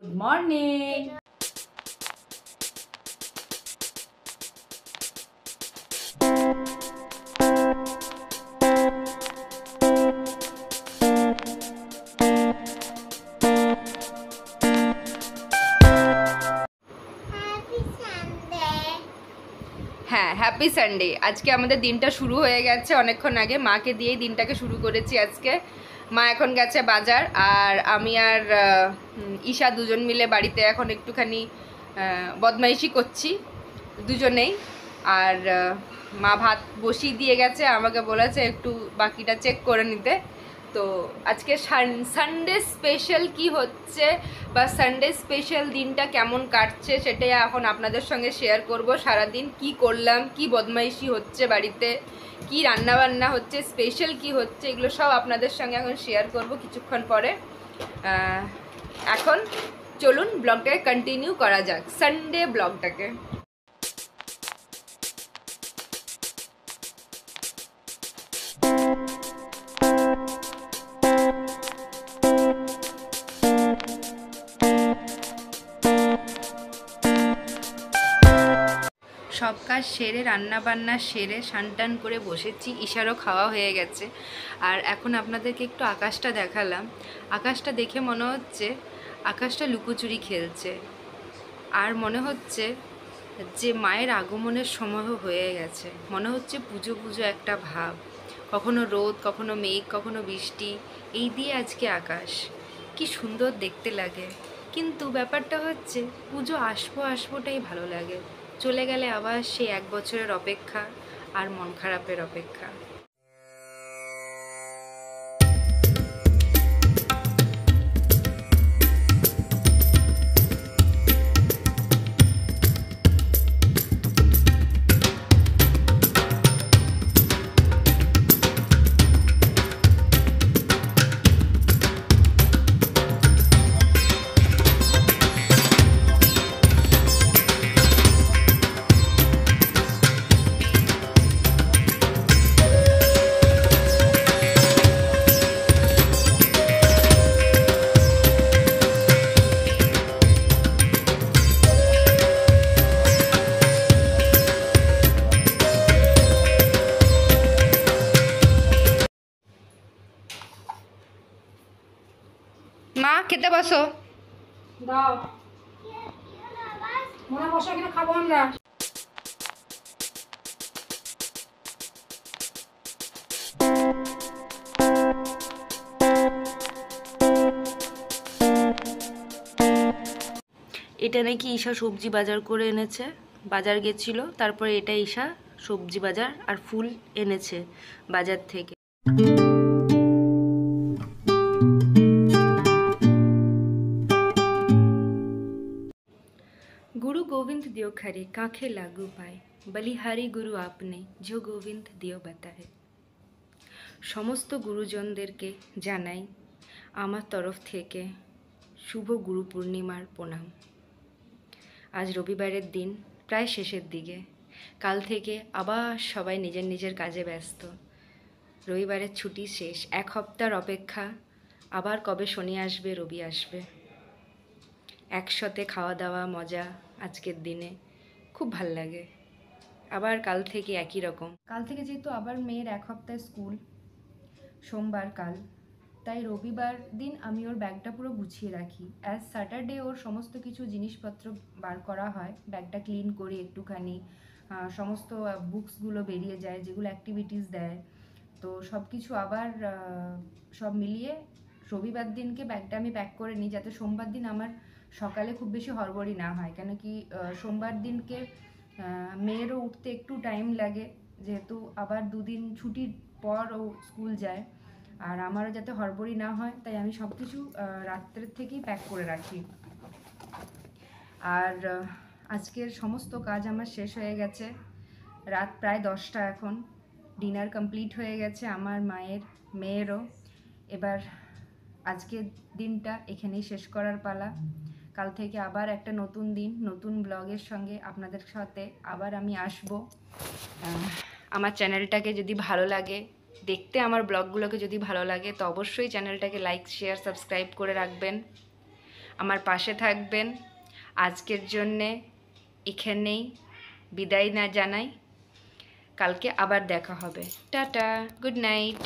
Good morning. হ্যাঁ, happy Sunday. আজকে আমাদের দিনটা শুরু হয়ে গেছে অনেকক্ষণ আগে। মাকে দিয়েই দিনটাকে শুরু করেছি আজকে। মা এখন গেছে বাজার, আর আমি আর ঈশা দুজন মিলে বাড়িতে এখন একটুখানি বদমাইশি করছি দুজনেই। আর মা ভাত বসিয়ে দিয়ে গেছে, আমাকে বলেছে একটু বাকিটা চেক করে নিতে। তো আজকে সানডে স্পেশাল কি হচ্ছে বা সানডে স্পেশাল দিনটা কেমন কাটছে সেটাই এখন আপনাদের সঙ্গে শেয়ার করব। সারাদিন কি করলাম, কি বদমাইশি হচ্ছে বাড়িতে, কি রান্না বান্না হচ্ছে, স্পেশাল কি হচ্ছে, এগুলো সব আপনাদের সঙ্গে এখন শেয়ার করব কিছুক্ষণ পরে। এখন চলুন ব্লগটাকে কন্টিনিউ করা যাক, সানডে ব্লগটাকে। সব কাজ সেরে রান্না বান্না সেরে সানটান করে বসেছি, ঈশারও খাওয়া হয়ে গেছে। আর এখন আপনাদেরকে একটু আকাশটা দেখালাম। আকাশটা দেখে মনে হচ্ছে আকাশটা লুকোচুরি খেলছে, আর মনে হচ্ছে যে মায়ের আগমনের সময় হয়ে গেছে। মনে হচ্ছে পুজো পুজো একটা ভাব, কখনো রোদ, কখনো মেঘ, কখনো বৃষ্টি, এই দিয়ে আজকে আকাশ কি সুন্দর দেখতে লাগে। কিন্তু ব্যাপারটা হচ্ছে পুজো আসবোটাই ভালো লাগে, চলে গেলে আবার সেই 1 বছরের অপেক্ষা আর মন খারাপের অপেক্ষা। মা খেতে বসো। দাও মনে বসে এখানে খাবো আমরা। এটা নাকি ঈশা সবজি বাজার করে এনেছে, বাজার গেছিল, তারপরে এটা ঈশা সবজি বাজার আর ফুল এনেছে বাজার থেকে। गुरु गोविंद दियो खरे काखे लागू पाए, बलिहारी गुरु आपने जो गोविंद दियो बताए। সমস্ত গুরুজনদেরকে জানাই আমার তরফ থেকে শুভ গুরু পূর্ণিমার প্রণাম। আজ রবিবারের দিন, প্রায় শেষের দিকে। কাল থেকে আবার সবাই নিজের নিজের কাজে ব্যস্ত। রবিবারের ছুটি শেষ, 1 সপ্তাহের অপেক্ষা, আবার কবে শনি আসবে, রবি আসবে, একসাথে খাওয়া দাওয়া মজা। আজকের দিনে খুব ভাল লাগে। আবার কাল থেকে একই রকম। কাল থেকে যেহেতু আবার মেয়ের 1 সপ্তাহ স্কুল, সোমবার কাল, তাই রবিবার দিন আমি ওর ব্যাগটা পুরো গুছিয়ে রাখি। অ্যাজ স্যাটারডে ওর সমস্ত কিছু জিনিসপত্র বার করা হয়, ব্যাগটা ক্লিন করি একটুখানি, সমস্ত বুকসগুলো বেরিয়ে যায় যেগুলো অ্যাক্টিভিটিস দেয়। তো সব কিছু আবার সব মিলিয়ে রবিবার দিনকে ব্যাগটা আমি প্যাক করে নিই, যাতে সোমবার দিন আমার সকালে খুব বেশি হড়বড়ি না হয়। কেন কি সোমবার দিনকে মেয়েরও উঠতে একটু টাইম লাগে, যেহেতু আবার 2 দিন ছুটির পর ও স্কুল যায়, আর আমারও যাতে হড়বড়ি না হয়, তাই আমি সব কিছু রাত্রের থেকেই প্যাক করে রাখি। আর আজকের সমস্ত কাজ আমার শেষ হয়ে গেছে, রাত প্রায় 10টা এখন। ডিনার কমপ্লিট হয়ে গেছে আমার, মায়ের, মেয়েরও। এবার আজকের দিনটা এখানেই শেষ করার পালা। কাল থেকে আবার একটা নতুন দিন, নতুন ব্লগের সঙ্গে আপনাদের সাথে আবার আমি আসব। আমার চ্যানেলটাকে যদি ভালো লাগে, দেখতে আমার ব্লগগুলোকে যদি ভালো লাগে, তো অবশ্যই চ্যানেলটাকে লাইক, শেয়ার, সাবস্ক্রাইব করে রাখবেন। আমার পাশে থাকবেন। আজকের জন্যে এখানেই বিদায় না জানাই, কালকে আবার দেখা হবে। Tata, good night.